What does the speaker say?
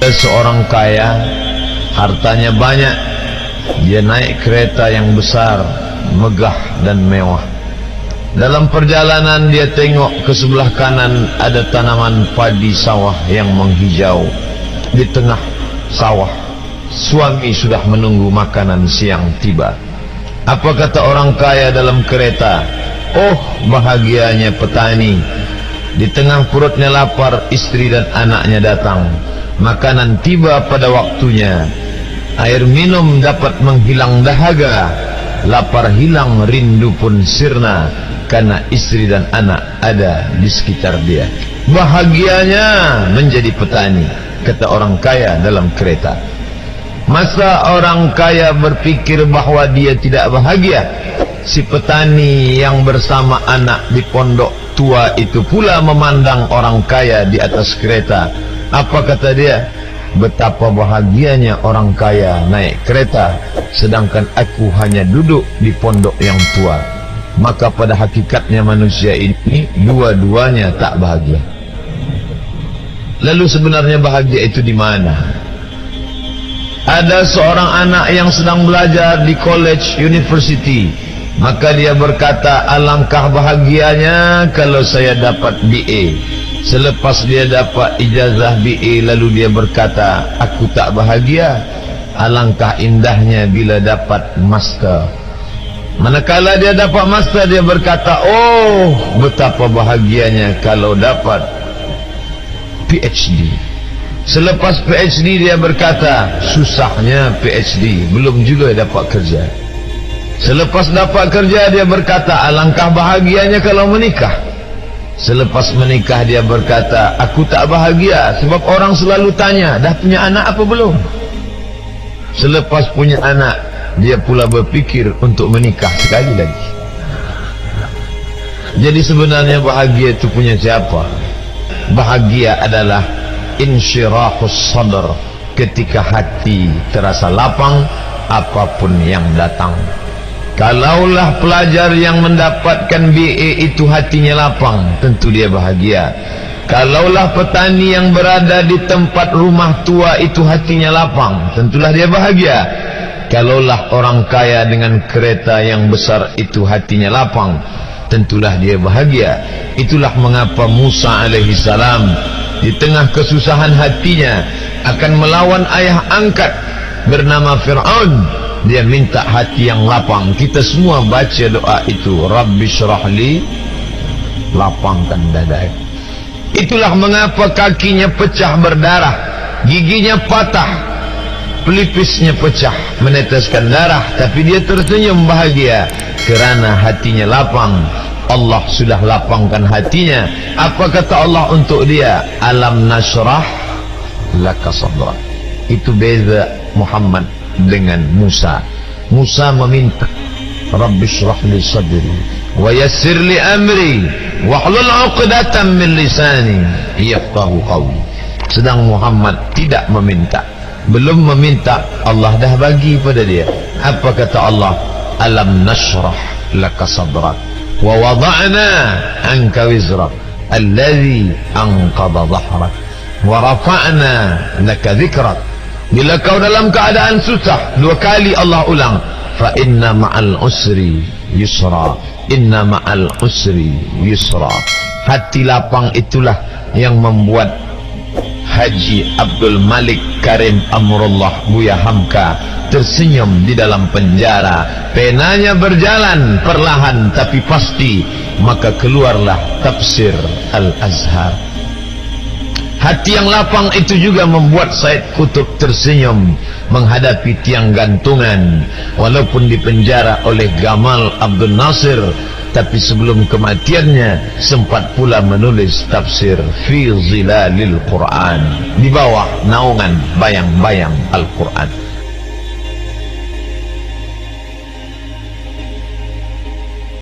Ada seorang kaya, hartanya banyak, dia naik kereta yang besar, megah dan mewah. Dalam perjalanan dia tengok ke sebelah kanan ada tanaman padi sawah yang menghijau. Di tengah sawah, suami sudah menunggu makanan siang tiba. Apa kata orang kaya dalam kereta? Oh, bahagianya petani. Di tengah perutnya lapar, istri dan anaknya datang. Makanan tiba pada waktunya. Air minum dapat menghilang dahaga. Lapar hilang, rindu pun sirna, karena istri dan anak ada di sekitar dia. Bahagianya menjadi petani, kata orang kaya dalam kereta. Masa orang kaya berpikir bahwa dia tidak bahagia? Si petani yang bersama anak di pondok tua itu pula memandang orang kaya di atas kereta. Apa kata dia? Betapa bahagianya orang kaya naik kereta, sedangkan aku hanya duduk di pondok yang tua. Maka pada hakikatnya manusia ini dua-duanya tak bahagia. Lalu sebenarnya bahagia itu di mana? Ada seorang anak yang sedang belajar di college university. Maka dia berkata, alangkah bahagianya kalau saya dapat BA. Selepas dia dapat ijazah BA, lalu dia berkata, aku tak bahagia. Alangkah indahnya bila dapat master. Manakala dia dapat master, dia berkata, oh, betapa bahagianya kalau dapat PhD. Selepas PhD dia berkata, susahnya PhD, belum juga dapat kerja. Selepas dapat kerja dia berkata, alangkah bahagianya kalau menikah. Selepas menikah dia berkata, aku tak bahagia sebab orang selalu tanya, dah punya anak apa belum? Selepas punya anak, dia pula berpikir untuk menikah sekali lagi. Jadi sebenarnya bahagia itu punya siapa? Bahagia adalah insyirahus sadr, ketika hati terasa lapang apapun yang datang. Kalaulah pelajar yang mendapatkan BA itu hatinya lapang, tentu dia bahagia. Kalaulah petani yang berada di tempat rumah tua itu hatinya lapang, tentulah dia bahagia. Kalaulah orang kaya dengan kereta yang besar itu hatinya lapang, tentulah dia bahagia. Itulah mengapa Musa alaihissalam di tengah kesusahan hatinya akan melawan ayah angkat bernama Fir'aun. Dia minta hati yang lapang. Kita semua baca doa itu, Rabbi syrahli, lapangkan dada. Itulah mengapa kakinya pecah berdarah, giginya patah, pelipisnya pecah meneteskan darah, tapi dia tersenyum bahagia kerana hatinya lapang. Allah sudah lapangkan hatinya. Apa kata Allah untuk dia? Alam nashrah laka sadrak. Itu beza Muhammad dengan Musa. Musa meminta, Rabbi shrah li sadri wa yassir li amri wahlul 'uqdatam min lisani yafqahu qawli. Sedang Muhammad tidak meminta, belum meminta, Allah dah bagi pada dia. Apa kata Allah? Alam nashrah laka sadrak wa wada'na anka wizrak alladhi anqadha dhahrak wa rafa'na laka dhikrak. Bila kau dalam keadaan susah, dua kali Allah ulang, fa inna ma'al usri yusra, inna ma'al usri yusra. Hati lapang itulah yang membuat Haji Abdul Malik Karim Amrullah Buya Hamka tersenyum di dalam penjara. Penanya berjalan perlahan tapi pasti, maka keluarlah tafsir Al-Azhar. Hati yang lapang itu juga membuat Said Qutb tersenyum menghadapi tiang gantungan, walaupun dipenjara oleh Gamal Abdul Nasir, tapi sebelum kematiannya sempat pula menulis tafsir Fi Zilalil Quran, di bawah naungan bayang-bayang Al-Quran.